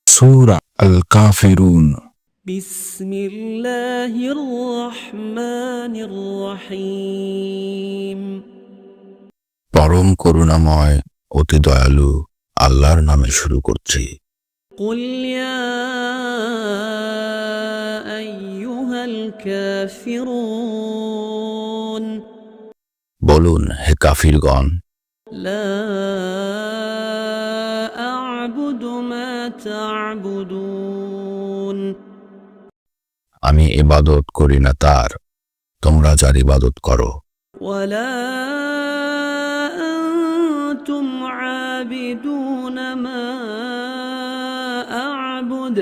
সূরা আল কাফিরুন। বিসমিল্লাহির রহমানির রহিম। পরম করুণাময় অতি দয়ালু আল্লাহর নামে শুরু করছি। কুল ইয়া আইয়ুহাল কাফিরুন। বলুন হে কাফিরগণ, লা আ'বুদু মা তা'বুদুন। আমি ইবাদত করি না তার, তোমরা যার ইবাদত করো। ওয়ালা আনতুম আবিদুন মা আ'বুদ।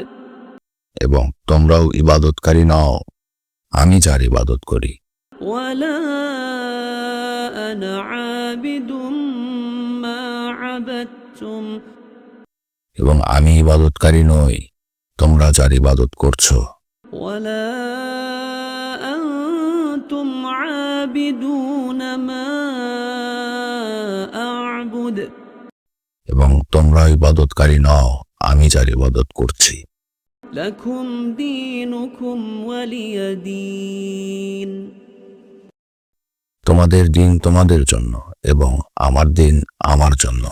এবং তোমরাও ইবাদতকারী নও, আমি যার ইবাদত করি। ওয়ালা আনা আবিদুম মা আবাদতুম। এবং আমি ইবাদতকারী নই, তোমরা যার ইবাদত করছো। ওয়ালা আনতুম আবিদুন মা আ'বুদ। এবং তোমরা ইবাদতকারী নও, আমি যার ইবাদত করছি। লাকুম দীনুকুম ওয়ালিয়া দীন। তোমাদের দিন তোমাদের জন্য এবং আমার দিন আমার জন্য।